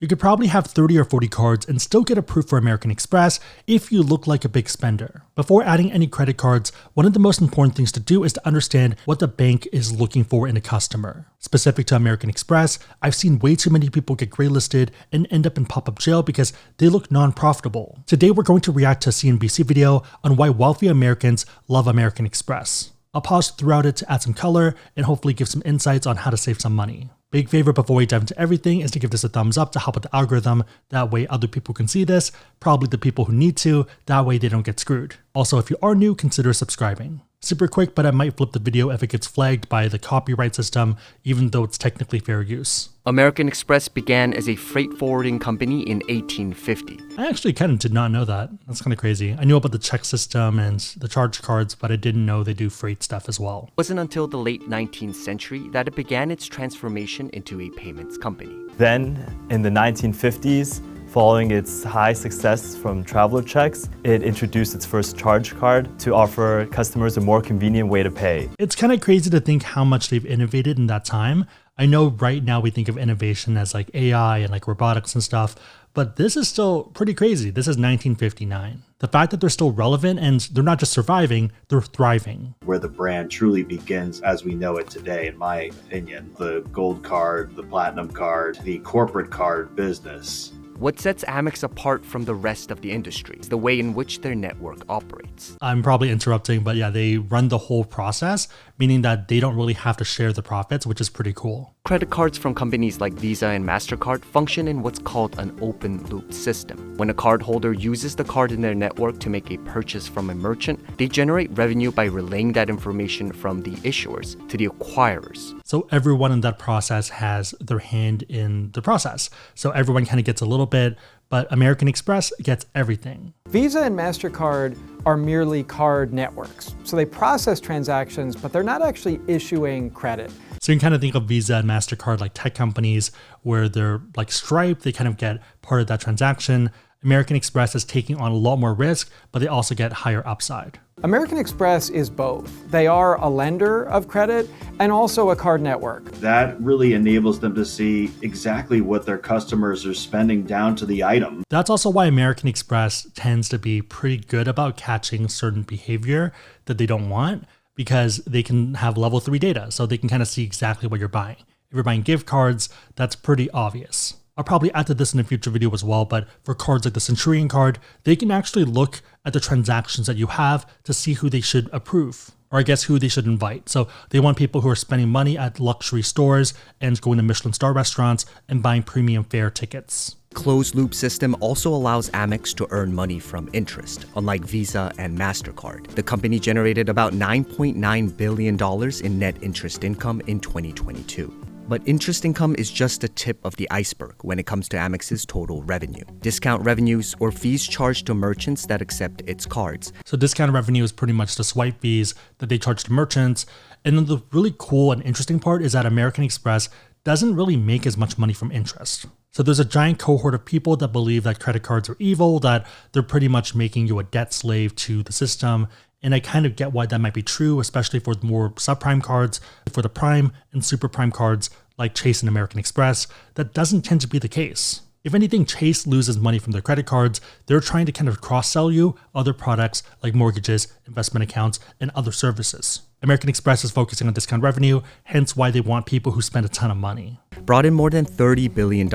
You could probably have 30 or 40 cards and still get approved for American Express if you look like a big spender. Before adding any credit cards, one of the most important things to do is to understand what the bank is looking for in a customer. Specific to American Express, I've seen way too many people get graylisted and end up in pop-up jail because they look non-profitable. Today we're going to react to a CNBC video on why wealthy Americans love American Express. I'll pause throughout it to add some color and hopefully give some insights on how to save some money. Big favor before we dive into everything is to give this a thumbs up to help with the algorithm. That way other people can see this, probably the people who need to, that way they don't get screwed. Also, if you are new, consider subscribing. Super quick, but I might flip the video if it gets flagged by the copyright system, even though it's technically fair use. American Express began as a freight forwarding company in 1850. I actually kind of did not know that. That's kind of crazy. I knew about the check system and the charge cards, but I didn't know they do freight stuff as well. It wasn't until the late 19th century that it began its transformation into a payments company. Then, in the 1950s, following its high success from traveler checks, it introduced its first charge card to offer customers a more convenient way to pay. It's kind of crazy to think how much they've innovated in that time. I know right now we think of innovation as like AI and like robotics and stuff, but this is still pretty crazy. This is 1959. The fact that they're still relevant and they're not just surviving, they're thriving. Where the brand truly begins as we know it today, in my opinion, the gold card, the platinum card, the corporate card business. What sets Amex apart from the rest of the industry is the way in which their network operates. I'm probably interrupting, but yeah, they run the whole process, meaning that they don't really have to share the profits, which is pretty cool. Credit cards from companies like Visa and MasterCard function in what's called an open-loop system. When a cardholder uses the card in their network to make a purchase from a merchant, they generate revenue by relaying that information from the issuers to the acquirers. So everyone in that process has their hand in the process. So everyone kind of gets a little bit, but American Express gets everything. Visa and MasterCard are merely card networks. So they process transactions, but they're not actually issuing credit. So you can kind of think of Visa and MasterCard like tech companies where they're like Stripe, they kind of get part of that transaction. American Express is taking on a lot more risk, but they also get higher upside. American Express is both. They are a lender of credit and also a card network. That really enables them to see exactly what their customers are spending down to the item. That's also why American Express tends to be pretty good about catching certain behavior that they don't want, because they can have level 3 data, so they can kind of see exactly what you're buying. If you're buying gift cards, that's pretty obvious. I'll probably add to this in a future video as well, but for cards like the Centurion card, they can actually look at the transactions that you have to see who they should approve, or I guess who they should invite. So they want people who are spending money at luxury stores and going to Michelin star restaurants and buying premium fare tickets. Closed-loop system also allows Amex to earn money from interest, unlike Visa and MasterCard. The company generated about $9.9 billion in net interest income in 2022. But interest income is just the tip of the iceberg when it comes to Amex's total revenue. Discount revenues, or fees charged to merchants that accept its cards. So discount revenue is pretty much the swipe fees that they charge to merchants. And then the really cool and interesting part is that American Express doesn't really make as much money from interest. So there's a giant cohort of people that believe that credit cards are evil, that they're pretty much making you a debt slave to the system. And I kind of get why that might be true, especially for the more subprime cards. For the prime and super prime cards like Chase and American Express, that doesn't tend to be the case. If anything, Chase loses money from their credit cards. They're trying to kind of cross-sell you other products like mortgages, investment accounts, and other services. American Express is focusing on discount revenue, hence why they want people who spend a ton of money. Brought in more than $30 billion in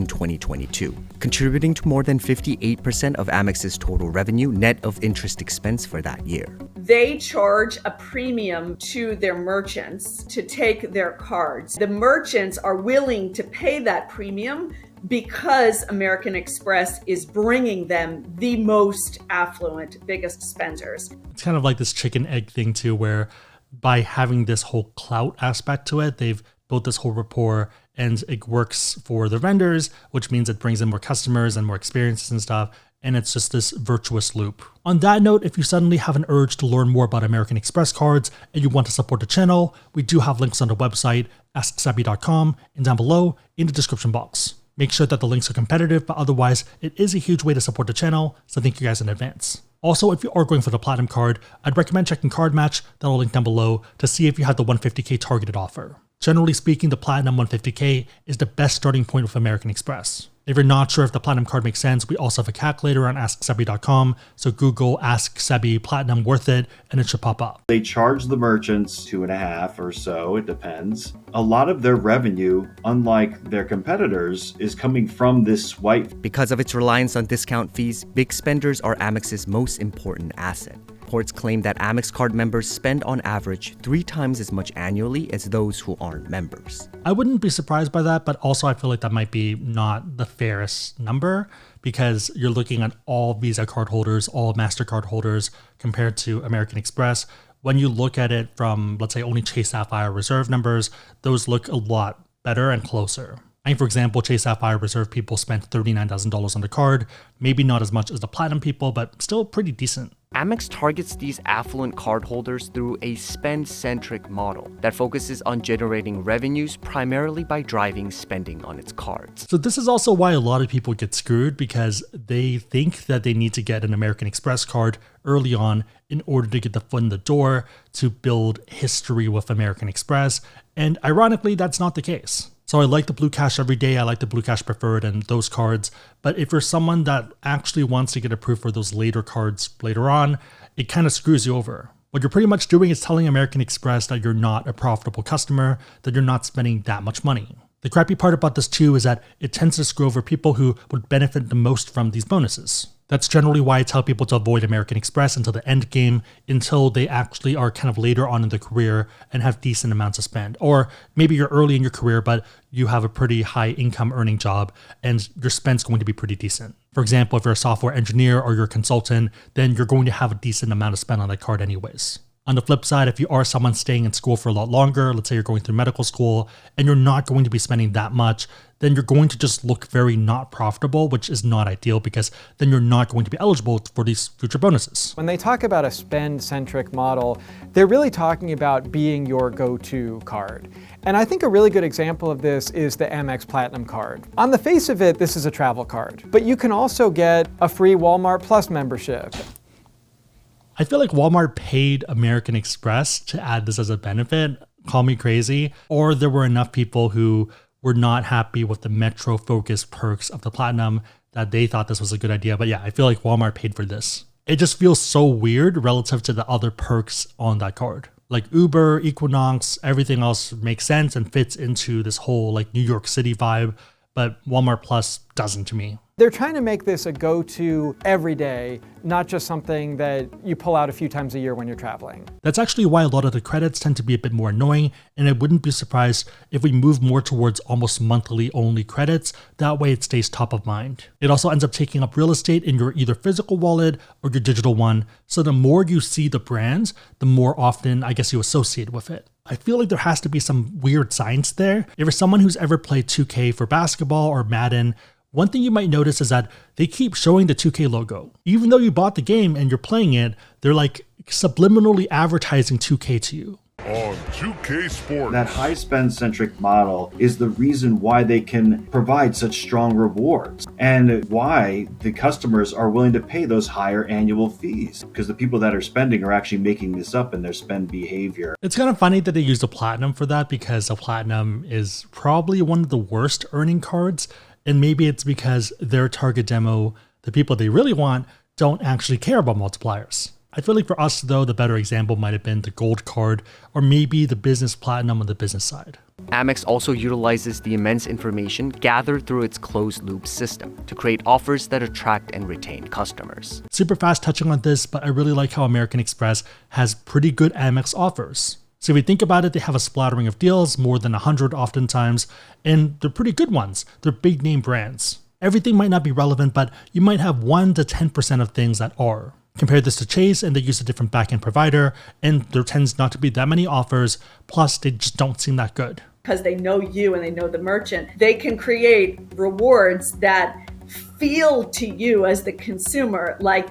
2022, contributing to more than 58% of Amex's total revenue net of interest expense for that year. They charge a premium to their merchants to take their cards. The merchants are willing to pay that premium because American Express is bringing them the most affluent, biggest spenders. It's kind of like this chicken egg thing too, where by having this whole clout aspect to it, they've built this whole rapport, and it works for the vendors, which means it brings in more customers and more experiences and stuff. And it's just this virtuous loop. On that note, if you suddenly have an urge to learn more about American Express cards and you want to support the channel, we do have links on the website, AskSebby.com, and down below in the description box. Make sure that the links are competitive, but otherwise, it is a huge way to support the channel, so thank you guys in advance. Also, if you are going for the Platinum card, I'd recommend checking Card Match, that I'll link down below, to see if you have the 150k targeted offer. Generally speaking, the Platinum 150k is the best starting point with American Express. If you're not sure if the Platinum card makes sense, we also have a calculator on AskSebby.com. So Google AskSebby Platinum worth it, and it should pop up. They charge the merchants 2.5 or so, it depends. A lot of their revenue, unlike their competitors, is coming from this swipe. Because of its reliance on discount fees, big spenders are Amex's most important asset. Reports claim that Amex card members spend on average 3 times as much annually as those who aren't members. I wouldn't be surprised by that, but also I feel like that might be not the fairest number because you're looking at all Visa card holders, all MasterCard holders compared to American Express. When you look at it from, let's say, only Chase Sapphire Reserve numbers, those look a lot better and closer. I mean, for example, Chase Sapphire Reserve people spent $39,000 on the card, maybe not as much as the Platinum people, but still pretty decent. Amex targets these affluent cardholders through a spend-centric model that focuses on generating revenues primarily by driving spending on its cards. So this is also why a lot of people get screwed because they think that they need to get an American Express card early on in order to get the foot in the door to build history with American Express. And ironically, that's not the case. So I like the Blue Cash Every Day, I like the Blue Cash Preferred and those cards, but if you're someone that actually wants to get approved for those later cards later on, it kind of screws you over. What you're pretty much doing is telling American Express that you're not a profitable customer, that you're not spending that much money. The crappy part about this too is that it tends to screw over people who would benefit the most from these bonuses. That's generally why I tell people to avoid American Express until the end game, until they actually are kind of later on in their career and have decent amounts to spend. Or maybe you're early in your career, but you have a pretty high income earning job and your spend's going to be pretty decent. For example, if you're a software engineer or you're a consultant, then you're going to have a decent amount of spend on that card anyways. On the flip side, if you are someone staying in school for a lot longer, let's say you're going through medical school and you're not going to be spending that much, then you're going to just look very not profitable, which is not ideal because then you're not going to be eligible for these future bonuses. When they talk about a spend-centric model, they're really talking about being your go-to card. And I think a really good example of this is the Amex Platinum card. On the face of it, this is a travel card, but you can also get a free Walmart Plus membership. I feel like Walmart paid American Express to add this as a benefit. Call me crazy. Or there were enough people who were not happy with the Metro-focused perks of the Platinum that they thought this was a good idea. But yeah, I feel like Walmart paid for this. It just feels so weird relative to the other perks on that card. Like Uber, Equinox, everything else makes sense and fits into this whole like New York City vibe, but Walmart Plus doesn't to me. They're trying to make this a go-to every day, not just something that you pull out a few times a year when you're traveling. That's actually why a lot of the credits tend to be a bit more annoying, and I wouldn't be surprised if we move more towards almost monthly only credits. That way it stays top of mind. It also ends up taking up real estate in your either physical wallet or your digital one, so the more you see the brands, the more often I guess you associate with it. I feel like there has to be some weird science there. If you're someone who's ever played 2K for basketball or Madden, one thing you might notice is that they keep showing the 2K logo. Even though you bought the game and you're playing it, they're like subliminally advertising 2K to you. On 2K Sports. That high spend-centric model is the reason why they can provide such strong rewards and why the customers are willing to pay those higher annual fees, because the people that are spending are actually making this up in their spend behavior. It's kind of funny that they use the Platinum for that because the Platinum is probably one of the worst earning cards. And maybe it's because their target demo, the people they really want, don't actually care about multipliers. I feel like for us, though, the better example might have been the Gold card or maybe the Business Platinum on the business side. Amex also utilizes the immense information gathered through its closed-loop system to create offers that attract and retain customers. Super fast touching on this, but I really like how American Express has pretty good Amex offers. So if you think about it, they have a splattering of deals, more than 100 oftentimes, and they're pretty good ones. They're big name brands. Everything might not be relevant, but you might have 1 to 10% of things that are. Compare this to Chase and they use a different backend provider, and there tends not to be that many offers, plus they just don't seem that good. Because they know you and they know the merchant, they can create rewards that feel to you as the consumer like,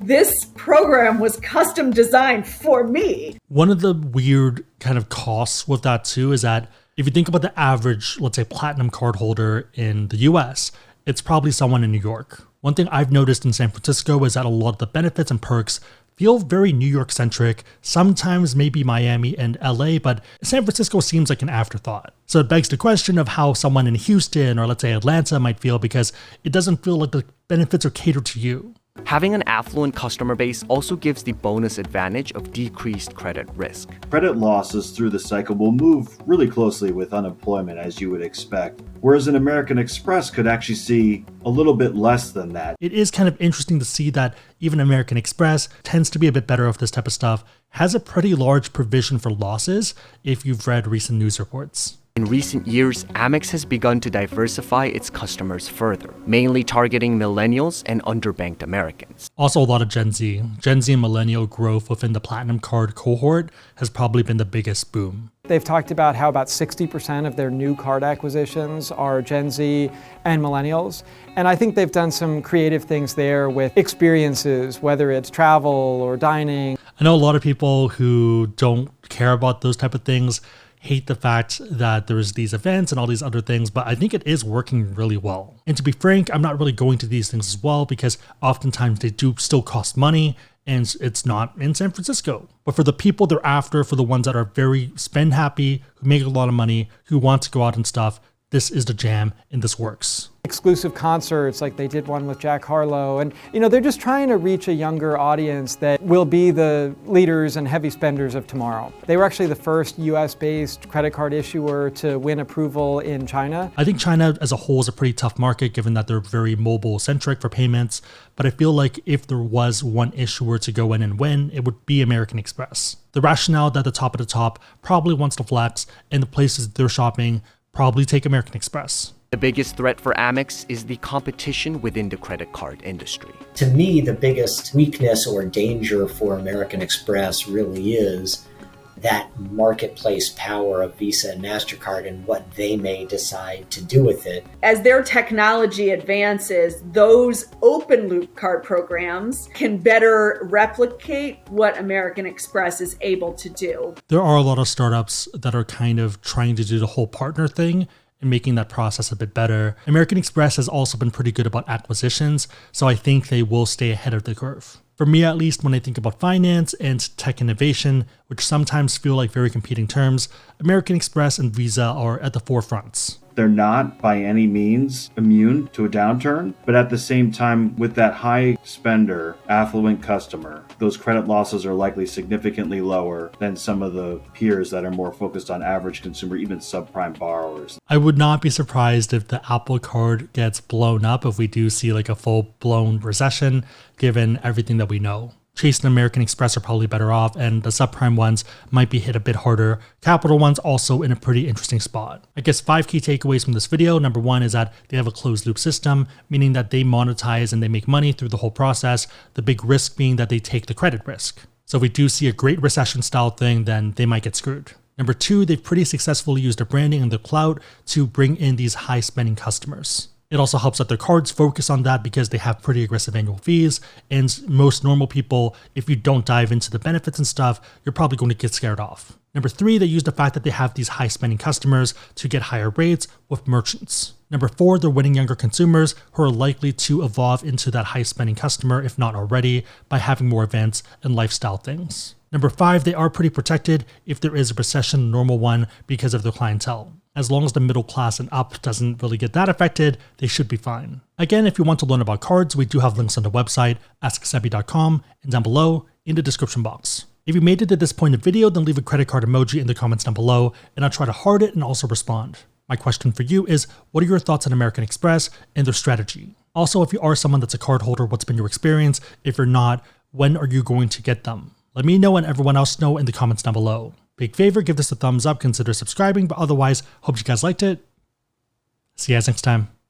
this program was custom designed for me. One of the weird kind of costs with that too is that if you think about the average, let's say Platinum card holder in the US, it's probably someone in New York. One thing I've noticed in San Francisco is that a lot of the benefits and perks feel very New York centric, sometimes maybe Miami and LA, but San Francisco seems like an afterthought. So it begs the question of how someone in Houston or let's say Atlanta might feel, because it doesn't feel like the benefits are catered to you. Having an affluent customer base also gives the bonus advantage of decreased credit risk. Credit losses through the cycle will move really closely with unemployment, as you would expect, whereas an American Express could actually see a little bit less than that. It is kind of interesting to see that even American Express tends to be a bit better with this type of stuff, has a pretty large provision for losses if you've read recent news reports. In recent years, Amex has begun to diversify its customers further, mainly targeting millennials and underbanked Americans. Also a lot of Gen Z. Gen Z and millennial growth within the Platinum Card cohort has probably been the biggest boom. They've talked about how about 60% of their new card acquisitions are Gen Z and millennials. And I think they've done some creative things there with experiences, whether it's travel or dining. I know a lot of people who don't care about those type of things hate the fact that there's these events and all these other things, but I think it is working really well. And to be frank, I'm not really going to these things as well because oftentimes they do still cost money and it's not in San Francisco. But for the people they're after, for the ones that are very spend happy, who make a lot of money, who want to go out and stuff, this is the jam and this works. Exclusive concerts, like they did one with Jack Harlow. And, they're just trying to reach a younger audience that will be the leaders and heavy spenders of tomorrow. They were actually the first US-based credit card issuer to win approval in China. I think China as a whole is a pretty tough market given that they're very mobile-centric for payments. But I feel like if there was one issuer to go in and win, it would be American Express. The rationale that the top of the top probably wants to flex, and the places they're shopping probably take American Express. The biggest threat for Amex is the competition within the credit card industry. To me, the biggest weakness or danger for American Express really is that marketplace power of Visa and MasterCard and what they may decide to do with it. As their technology advances, those open loop card programs can better replicate what American Express is able to do. There are a lot of startups that are kind of trying to do the whole partner thing and making that process a bit better. American Express has also been pretty good about acquisitions, so I think they will stay ahead of the curve. For me, at least, when I think about finance and tech innovation, which sometimes feel like very competing terms, American Express and Visa are at the forefronts. They're not by any means immune to a downturn, but at the same time, with that high spender, affluent customer, those credit losses are likely significantly lower than some of the peers that are more focused on average consumer, even subprime borrowers. I would not be surprised if the Apple Card gets blown up if we do see like a full-blown recession, given everything that we know. Chase and American Express are probably better off, and the subprime ones might be hit a bit harder. Capital one's also in a pretty interesting spot. I guess 5 key takeaways from this video. Number 1 is that they have a closed loop system, meaning that they monetize and they make money through the whole process. The big risk being that they take the credit risk. So if we do see a great recession style thing, then they might get screwed. Number 2, they've pretty successfully used their branding and their clout to bring in these high spending customers. It also helps that their cards focus on that because they have pretty aggressive annual fees, and most normal people, if you don't dive into the benefits and stuff, you're probably going to get scared off. Number 3, they use the fact that they have these high spending customers to get higher rates with merchants. Number 4, they're winning younger consumers who are likely to evolve into that high spending customer, if not already, by having more events and lifestyle things. Number 5, they are pretty protected if there is a recession, a normal one, because of their clientele. As long as the middle class and up doesn't really get that affected, they should be fine. Again, if you want to learn about cards, we do have links on the website, AskSebby.com, and down below in the description box. If you made it to this point in the video, then leave a credit card emoji in the comments down below, and I'll try to heart it and also respond. My question for you is, what are your thoughts on American Express and their strategy? Also, if you are someone that's a card holder, what's been your experience? If you're not, when are you going to get them? Let me know and everyone else know in the comments down below. Big favor, give this a thumbs up, consider subscribing, but otherwise, hope you guys liked it. See you guys next time.